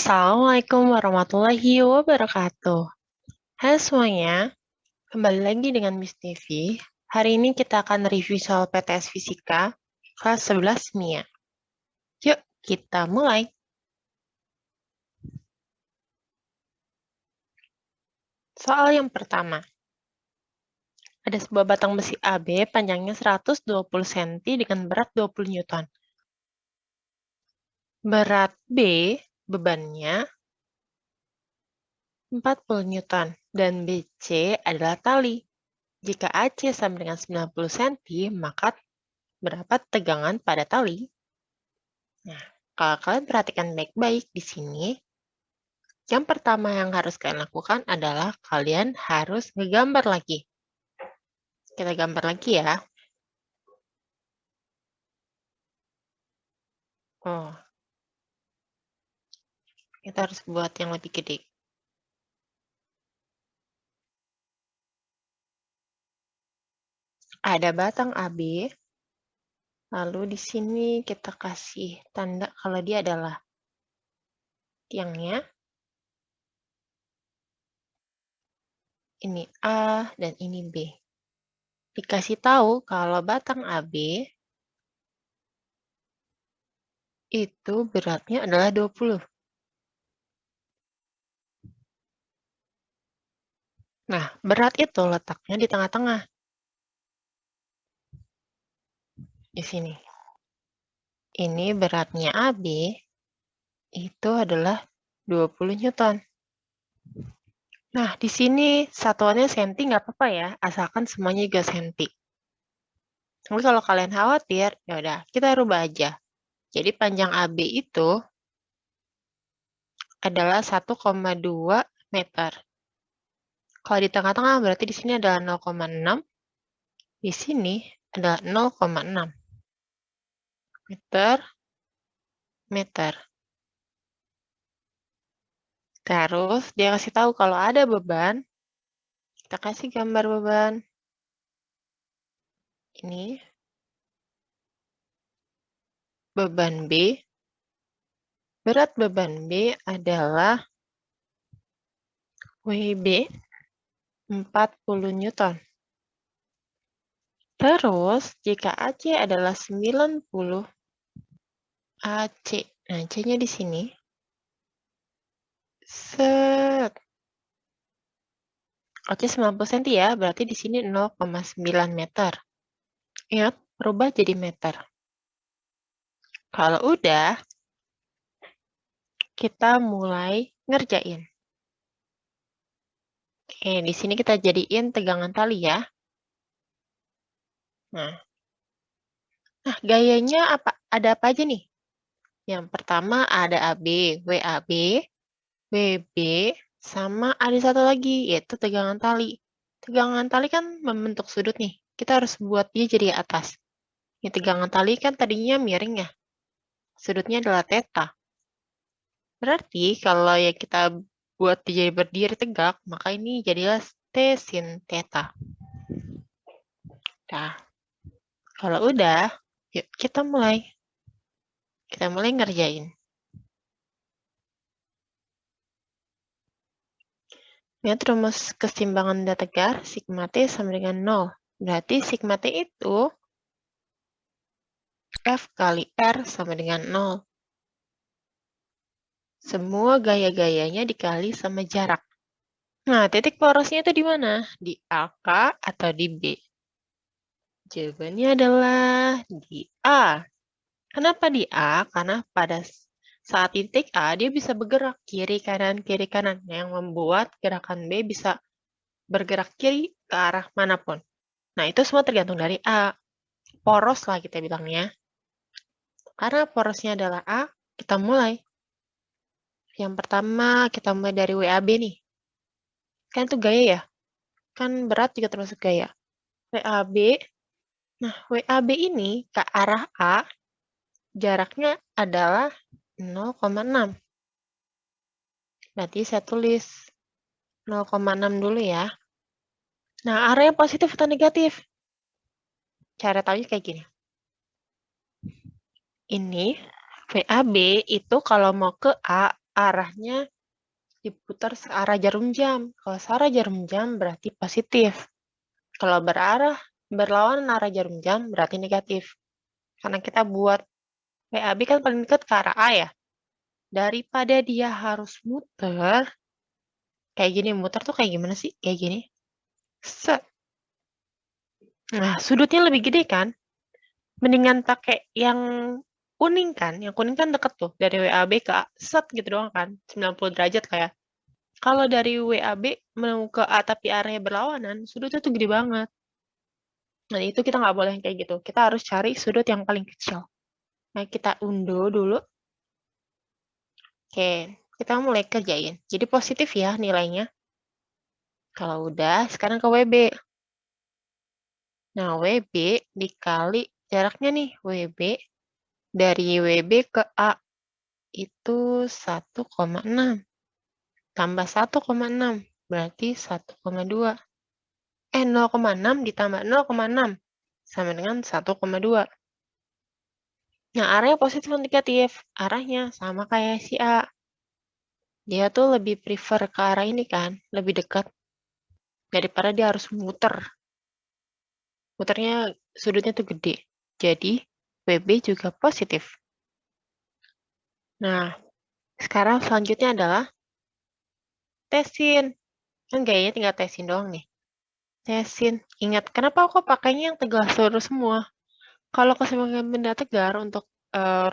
Assalamualaikum warahmatullahi wabarakatuh. Hai semuanya, kembali lagi dengan Miss Devi. Hari ini kita akan review soal PTS Fisika kelas 11 Mia. Yuk, kita mulai. Soal yang pertama. Ada sebuah batang besi AB panjangnya 120 cm dengan berat 20 Newton. Berat B, bebannya 40 Newton, dan BC adalah tali. Jika AC sama dengan 90 cm, maka berapa tegangan pada tali? Nah, kalau kalian perhatikan baik-baik di sini, yang pertama yang harus kalian lakukan adalah kalian harus ngegambar lagi. Kita gambar lagi ya. Oh, kita harus buat yang lebih gede. Ada batang AB, lalu di sini kita kasih tanda kalau dia adalah tiangnya. Ini A dan ini B. Dikasih tahu kalau batang AB itu beratnya adalah 20. Nah, berat itu letaknya di tengah-tengah. Di sini. Ini beratnya AB itu adalah 20 Newton. Nah, di sini satuannya senti nggak apa-apa ya, asalkan semuanya juga senti. Tapi kalau kalian khawatir, ya udah kita rubah aja. Jadi panjang AB itu adalah 1,2 meter. Kalau di tengah-tengah berarti di sini adalah 0,6, di sini adalah 0,6 meter. Terus dia kasih tahu kalau ada beban, kita kasih gambar beban. Ini beban B. Berat beban B adalah WB 40 Newton. Terus, jika AC adalah 90 AC, nah C-nya di sini. Set. AC 90 cm ya, berarti di sini 0,9 meter. Ingat, berubah jadi meter. Kalau udah, kita mulai ngerjain. Oke, di sini kita jadiin tegangan tali ya. Nah, gayanya ada apa aja nih? Yang pertama ada AB, WAB, WB, sama ada satu lagi, yaitu tegangan tali. Tegangan tali kan membentuk sudut nih. Kita harus buat dia jadi atas. Ini tegangan tali kan tadinya miring ya. Sudutnya adalah theta. Berarti kalau ya kita buat dia jadi berdiri tegak, maka ini jadilah T sin theta. Nah, kalau udah, yuk kita mulai. Kita mulai ngerjain. Lihat rumus keseimbangan benda tegar, sigma T sama dengan 0. Berarti sigma T itu F kali R sama dengan 0. Semua gaya-gayanya dikali sama jarak. Nah, titik porosnya itu di mana? Di AK atau di B? Jawabannya adalah di A. Kenapa di A? Karena pada saat titik A, dia bisa bergerak kiri kanan, yang membuat gerakan B bisa bergerak kiri ke arah manapun. Nah, itu semua tergantung dari A. Poros lah kita bilangnya. Karena porosnya adalah A, kita mulai. Yang pertama, kita mulai dari WAB nih. Kan itu gaya ya? Kan berat juga termasuk gaya. WAB, nah WAB ini ke arah A, jaraknya adalah 0,6. Berarti saya tulis 0,6 dulu ya. Nah, arahnya positif atau negatif? Cara tahunya kayak gini. Ini VAB itu kalau mau ke A, arahnya diputar searah jarum jam. Kalau searah jarum jam berarti positif. Kalau berlawanan arah jarum jam berarti negatif. Karena kita buat WAB kan paling dekat ke arah A ya. Daripada dia harus muter, kayak gini, muter tuh kayak gimana sih? Kayak gini. Set. Nah, sudutnya lebih gede kan? Mendingan pakai yang kuning kan? Yang kuning kan deket tuh. Dari WAB ke A. Set gitu doang kan? 90 derajat kayak. Kalau dari WAB mau ke A tapi arahnya berlawanan, sudutnya tuh gede banget. Nah, itu kita nggak boleh kayak gitu. Kita harus cari sudut yang paling kecil. Nah, kita undo dulu. Oke, kita mulai kerjain. Jadi positif ya nilainya. Kalau udah, sekarang ke WB. Nah, WB dikali jaraknya nih, WB dari WB ke A itu 1,6. Tambah 1,6, berarti 1,2. 0,6 ditambah 0,6 sama dengan 1,2. Nah, arahnya positif atau negatif? Arahnya sama kayak si A. Dia tuh lebih prefer ke arah ini kan, lebih dekat daripada dia harus muter. Muternya sudutnya tuh gede. Jadi, WB juga positif. Nah, sekarang selanjutnya adalah tesin. Kan gayanya tinggal tesin doang nih. Tesin. Ingat, kenapa aku pakainya yang tegas lurus semua? Kalau keseimbangan benda tegar untuk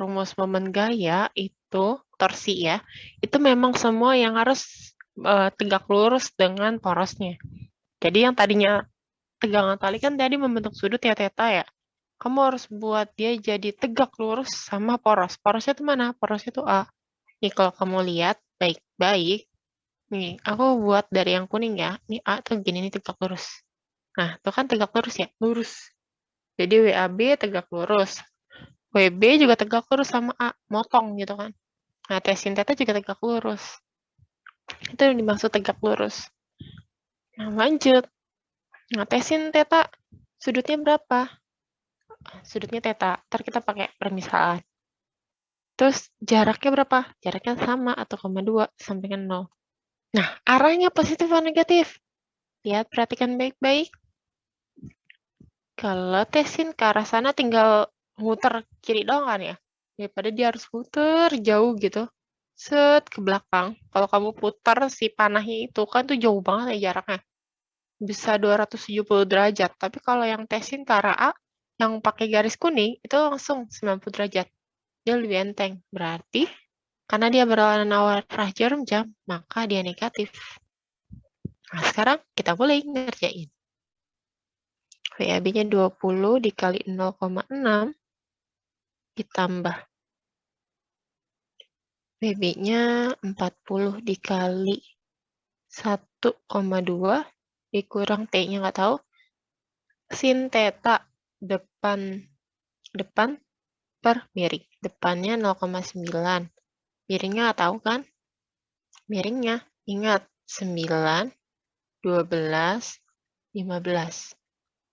rumus momen gaya itu, torsi ya, itu memang semua yang harus tegak lurus dengan porosnya. Jadi yang tadinya tegangan tali kan tadi membentuk sudut ya theta ya. Kamu harus buat dia jadi tegak lurus sama poros. Porosnya itu mana? Porosnya itu A. Nih kalau kamu lihat baik-baik, nih aku buat dari yang kuning ya. Ini A tuh gini nih tegak lurus. Nah, itu kan tegak lurus ya, lurus. Jadi WAB tegak lurus. WB juga tegak lurus sama A, motong gitu kan. Nah, tesin theta juga tegak lurus. Itu yang dimaksud tegak lurus. Nah, lanjut. Nah, tesin theta sudutnya berapa? Sudutnya theta. Ntar kita pakai permisalan. Terus jaraknya berapa? Jaraknya sama atau 0,2 sampai dengan 0. Nah, arahnya positif atau negatif? Lihat, perhatikan baik-baik. Kalau tesin ke arah sana tinggal muter kiri doang kan ya? Daripada dia harus muter jauh gitu. Set ke belakang. Kalau kamu putar si panahnya itu kan tuh jauh banget ya jaraknya. Bisa 270 derajat. Tapi kalau yang tesin ke arah A, yang pakai garis kuning, itu langsung 90 derajat. Dia lebih enteng. Berarti, karena dia berlawanan arah jarum jam, maka dia negatif. Nah, sekarang kita boleh ngerjain. WAB-nya 20 dikali 0,6 ditambah WB-nya 40 dikali 1,2 dikurang T-nya nggak tahu. Sin theta depan per miring. Depannya 0,9. Miringnya nggak tahu kan? Miringnya ingat 9, 12, 15.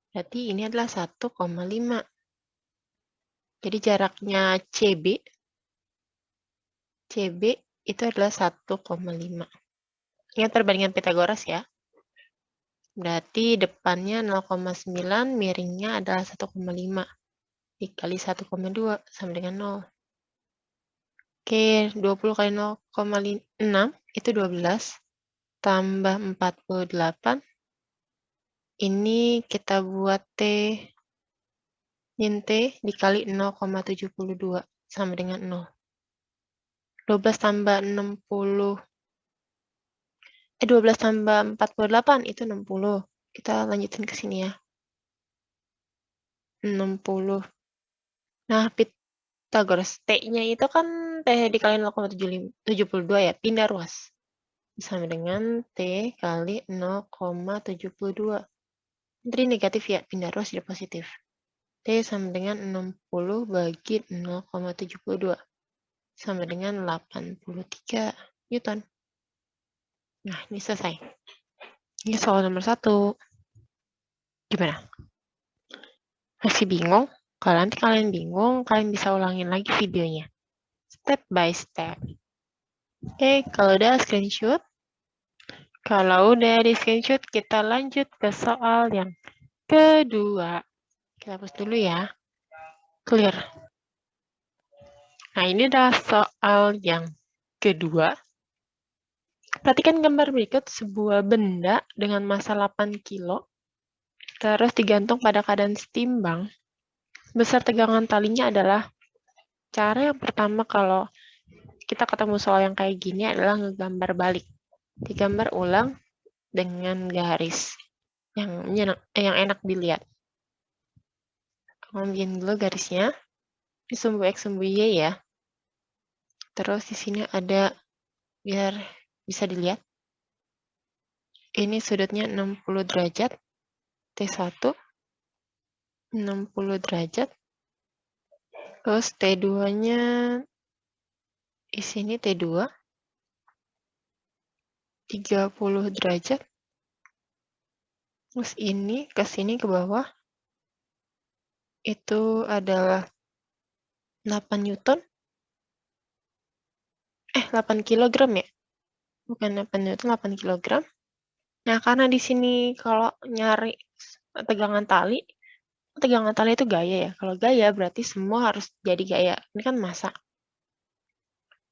Berarti ini adalah 1,5. Jadi jaraknya CB itu adalah 1,5. Ingat perbandingan Pitagoras ya. Berarti depannya 0,9, miringnya adalah 1,5. Dikali 1,2 sama dengan 0. Oke, 20 kali 0,6 itu 12. Tambah 48. Ini kita buat T min T dikali 0,72 sama dengan 0. 12 tambah 60. 12 tambah 48 itu 60. Kita lanjutin ke sini ya. 60. Nah, Pythagoras T-nya itu kan T dikali 0,72 ya, pindah ruas. Sama dengan T kali 0,72. Jadi negatif ya, pindah ruas jadi positif. T sama dengan 60 bagi 0,72. Sama dengan 83 Newton. Nah, ini selesai. Ini soal nomor 1. Gimana? Masih bingung? Kalau nanti kalian bingung, kalian bisa ulangin lagi videonya. Step by step. Oke, kalau udah screenshot. Kalau udah di screenshot, kita lanjut ke soal yang kedua. Kita hapus dulu ya. Clear. Nah, ini adalah soal yang kedua. Perhatikan gambar berikut sebuah benda dengan massa 8 kilo, terus digantung pada keadaan setimbang. Besar tegangan talinya adalah cara yang pertama kalau kita ketemu soal yang kayak gini adalah ngegambar balik. Digambar ulang dengan garis yang enak dilihat. Kamu bikin dulu garisnya. Ini sumbu X, sumbu Y ya. Terus di sini ada, biar bisa dilihat, ini sudutnya 60 derajat, T1, 60 derajat, terus T2-nya di sini T2, 30 derajat, terus ini ke sini ke bawah, itu adalah 8 Newton, 8 kilogram ya? Bukan 8 Newton, 8 kilogram. Nah, karena di sini kalau nyari tegangan tali itu gaya ya. Kalau gaya berarti semua harus jadi gaya. Ini kan massa.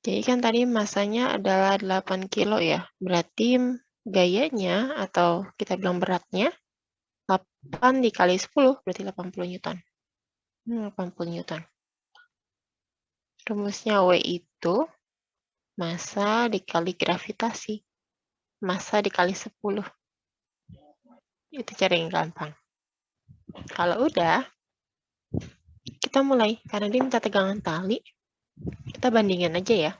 Jadi kan tadi massanya adalah 8 kilo ya. Berarti gayanya atau kita bilang beratnya 8 dikali 10 berarti 80 Newton. 80 Newton. Rumusnya W itu massa dikali gravitasi. Massa dikali 10. Itu cara yang gampang. Kalau udah, kita mulai. Karena dia minta tegangan tali, kita bandingin aja ya.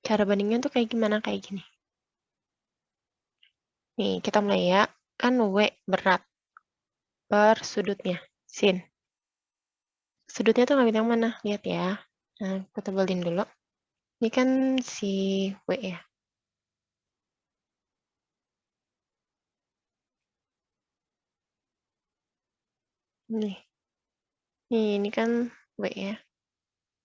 Cara bandingnya tuh kayak gimana? Kayak gini. Nih, kita mulai ya. Kan W berat per sudutnya, sin. Sudutnya tuh ngambil yang mana? Lihat ya. Nah, kita tebelin dulu. Ini kan si W ya. Nih. Ini kan W ya.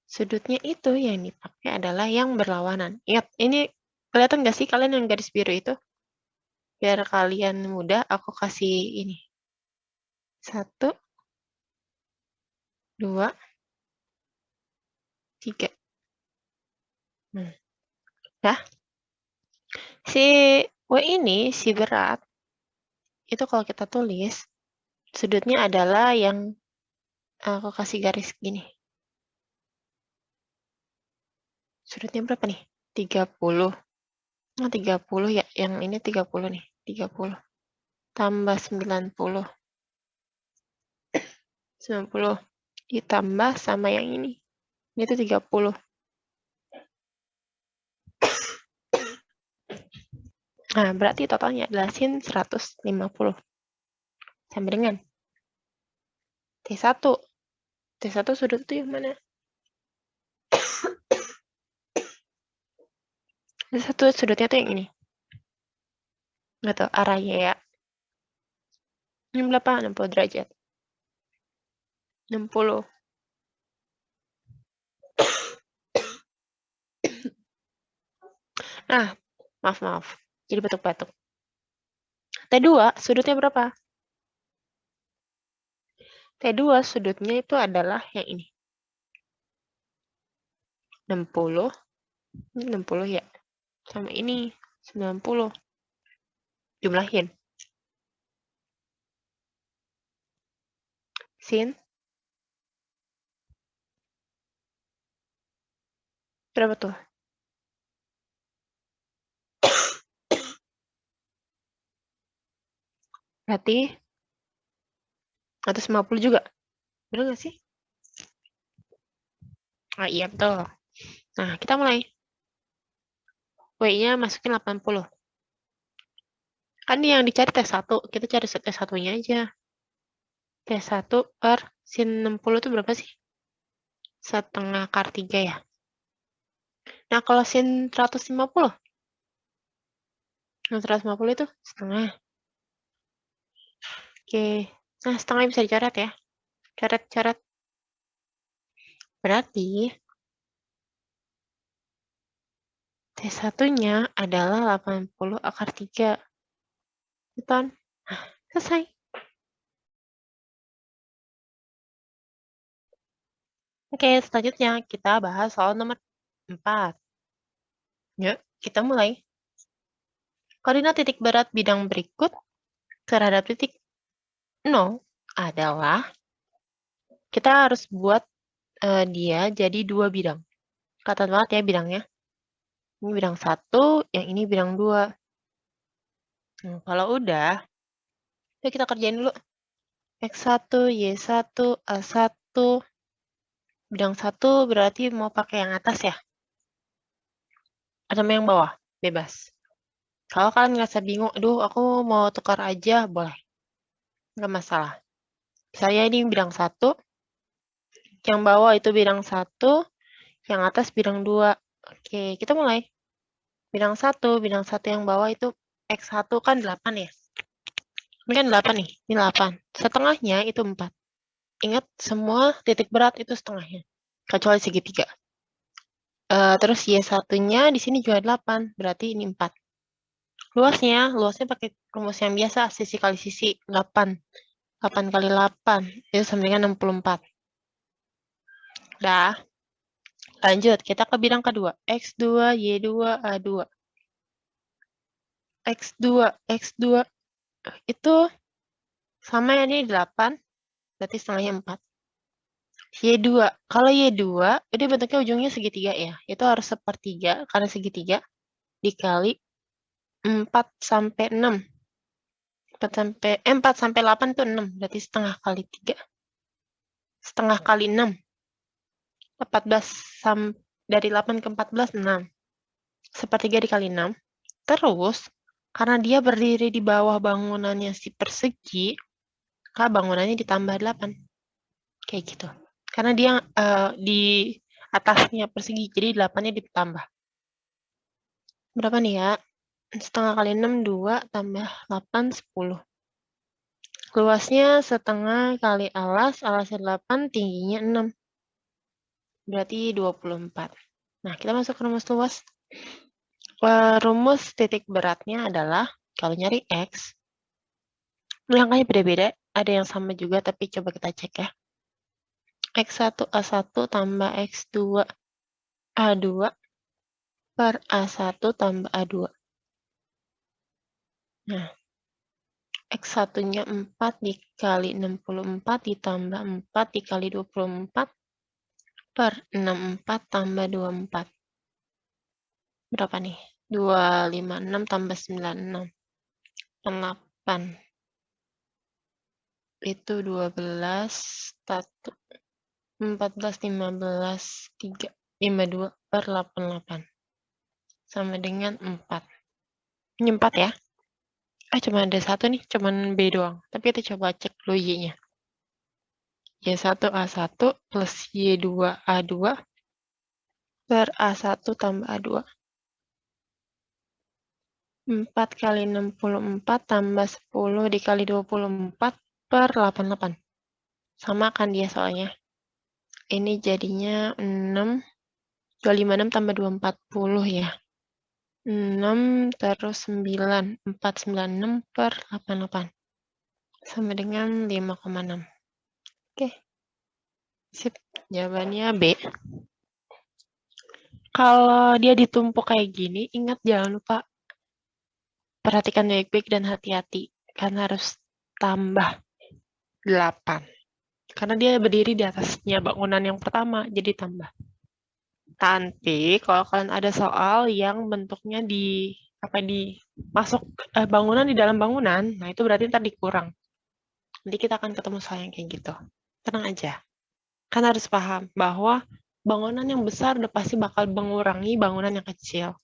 Sudutnya itu yang dipakai adalah yang berlawanan. Ingat, ini kelihatan nggak sih kalian yang garis biru itu? Biar kalian mudah, aku kasih ini. 1, 2, 3. Nah, si W ini, si berat, itu kalau kita tulis, sudutnya adalah yang aku kasih garis gini. Sudutnya berapa nih? 30. Nah, 30 ya. Yang ini 30 nih. 30. Tambah 90. 90. Ditambah sama yang ini. Ini tuh 30. Nah, berarti totalnya adalah sin 150. Sama dengan T1. T1 sudut itu yang mana? T1 sudutnya tuh yang ini. Nggak tahu arahnya ya. Ini berapa? 60 derajat. 60. Nah, maaf. Jadi batuk-batuk. T2 sudutnya berapa? T2 sudutnya itu adalah yang ini. 60. Ini 60 ya. Sama ini 90. Jumlahin. Sin. Berapa tuh? Berarti 150 juga. Bener nggak sih? Ah, iya, betul. Nah, kita mulai. W-nya masukin 80. Kan yang dicari T1. Kita cari T1-nya aja. T1 per sin 60 itu berapa sih? Setengah akar 3 ya. Nah, kalau sin 150? Nah, 150 itu setengah. Oke. Nah, setengah bisa dicoret ya. Coret. Berarti T1-nya adalah 80 akar 3. Betul? Selesai. Oke, selanjutnya kita bahas soal nomor 4. Yuk, kita mulai. Koordinat titik berat bidang berikut terhadap titik 0 adalah, kita harus buat dia jadi 2 bidang. Kelihatan banget ya bidangnya. Ini bidang 1, yang ini bidang 2. Nah, kalau udah, yuk kita kerjain dulu. X1, Y1, A1. Bidang 1 berarti mau pakai yang atas ya? Atau yang bawah? Bebas. Kalau kalian ngerasa bingung, aduh aku mau tukar aja, boleh. Nggak masalah. Saya ini bidang 1, yang bawah itu bidang 1, yang atas bidang 2. Oke, kita mulai. Bidang 1 yang bawah itu X1 kan 8 ya? Ini kan 8 nih, ini 8. Setengahnya itu 4. Ingat, semua titik berat itu setengahnya. Kecuali segitiga. Terus Y1-nya di sini juga 8, berarti ini 4. Luasnya pakai rumus yang biasa, sisi kali sisi, 8. 8 kali 8, itu sama dengan 64. Dah. Lanjut, kita ke bidang kedua. X2, Y2, A2. X2 itu sama ya, ini 8, berarti setengahnya 4. Y2, kalau Y2, ini bentuknya ujungnya segitiga ya. Itu harus sepertiga, karena segitiga, dikali 4 sampai 6. 4 sampai 8 itu 6, berarti setengah kali 3. Setengah kali 6. 14 dari 8 ke 14, 6. Sepertiga dikali 6. Terus, karena dia berdiri di bawah bangunannya si persegi, maka bangunannya ditambah 8. Kayak gitu. Karena dia di atasnya persegi, jadi 8-nya ditambah. Berapa nih ya? Setengah kali 6, 2, tambah 8, 10. Luasnya setengah kali alasnya 8, tingginya 6. Berarti 24. Nah, kita masuk ke rumus luas. Rumus titik beratnya adalah, kalau nyari X, langkahnya beda-beda. Ada yang sama juga, tapi coba kita cek ya. X1 A1 tambah X2 A2 per A1 tambah A2. Nah, X1-nya 4 dikali 64 ditambah 4 dikali 24 per 64 tambah 24. Berapa nih? 256 tambah 96. 8. Itu 12, 1, 14, 15, 3, 52 per 88. Sama dengan 4. Ini 4 ya. Cuma ada 1 nih, cuman B doang. Tapi kita coba cek dulu Y-nya. Y1 A1 plus Y2 A2 per A1 tambah A2. 4 kali 64 tambah 10 dikali 24 per 88. Sama kan dia soalnya. Ini jadinya 6, 256 tambah 240 ya. 6 terus 9, 496 per 88. Sama dengan 5,6. Oke. Sip, jawabannya B. Kalau dia ditumpuk kayak gini, ingat jangan lupa perhatikan baik-baik dan hati-hati. Karena harus tambah 8. Karena dia berdiri di atasnya bangunan yang pertama, jadi tambah. Nanti kalau kalian ada soal yang bentuknya masuk bangunan di dalam bangunan, nah itu berarti ntar dikurang. Nanti kita akan ketemu soal yang kayak gitu. Tenang aja. Kan harus paham bahwa bangunan yang besar udah pasti bakal mengurangi bangunan yang kecil.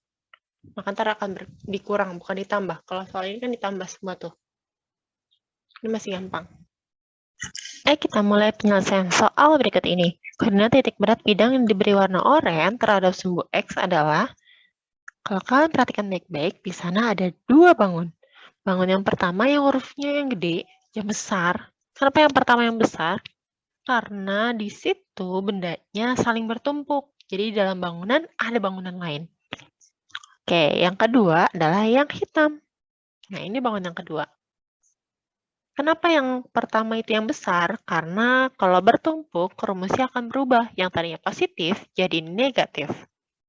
Maka ntar akan dikurang, bukan ditambah. Kalau soal ini kan ditambah semua tuh. Ini masih gampang. Kita mulai penyelesaian soal berikut ini. Koordinat titik berat bidang yang diberi warna oranye terhadap sumbu X adalah, kalau kalian perhatikan baik-baik, di sana ada 2 bangun. Bangun yang pertama yang hurufnya yang gede, yang besar. Kenapa yang pertama yang besar? Karena di situ bendanya saling bertumpuk. Jadi di dalam bangunan ada bangunan lain. Oke, yang kedua adalah yang hitam. Nah, ini bangunan yang kedua. Kenapa yang pertama itu yang besar? Karena kalau bertumpuk, rumusnya akan berubah. Yang tadinya positif jadi negatif.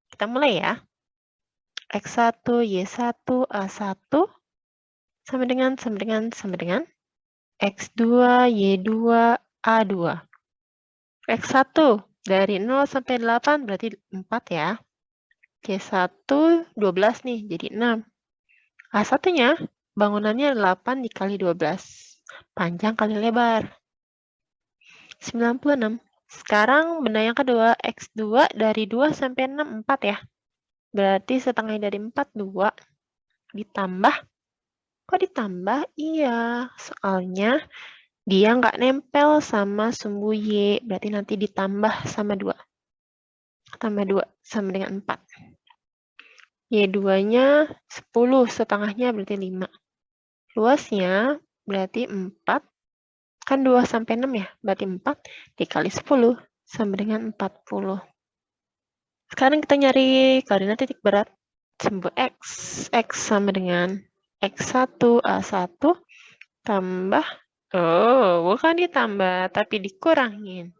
Kita mulai ya. X1, Y1, A1 sama dengan X2, Y2, A2. X1 dari 0 sampai 8 berarti 4 ya. Y1 12 nih, jadi 6. A1-nya bangunannya 8 dikali 12. Panjang kali lebar. 96. Sekarang benda yang kedua, X2 dari 2 sampai 6, 4 ya. Berarti setengah dari 4, 2. Ditambah. Kok ditambah? Iya, soalnya dia nggak nempel sama sumbu Y. Berarti nanti ditambah sama 2. Tambah 2 sama dengan 4. Y2-nya 10, setengahnya berarti 5. Luasnya berarti 4. Kan 2 sampai 6 ya, berarti 4 dikali 10 sama dengan 40. Sekarang kita nyari koordinat titik berat. Sumbu X. X sama dengan X1, A1 tambah, bukan ditambah, tapi dikurangin.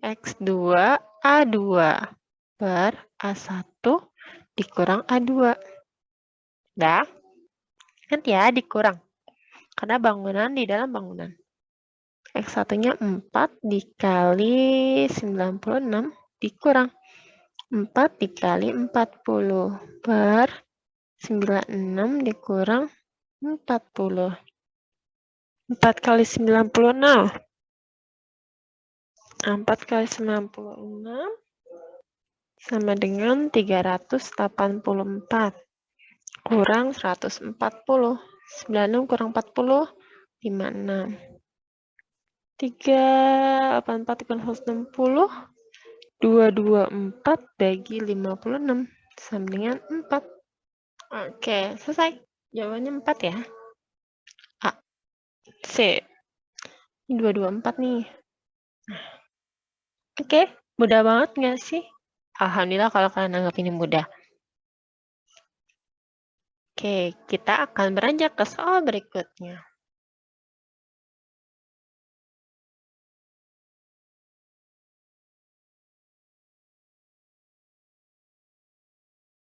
X2, A2 per A1 dikurang A2. Dah? Nanti ya dikurang. Karena bangunan di dalam bangunan. X1-nya 4 dikali 96 dikurang 4 dikali 40 per 96 dikurang 40. 4 kali 96. 4 kali 96 sama dengan 384 kurang 140. 96 kurang 40, 56. 384 kurang 160, 224 bagi 56 sama dengan 4. Oke, selesai. Jawabannya 4 ya. A. C. Ini 224 nih. Oke, mudah banget nggak sih? Alhamdulillah kalau kalian anggap ini mudah. Oke, kita akan beranjak ke soal berikutnya.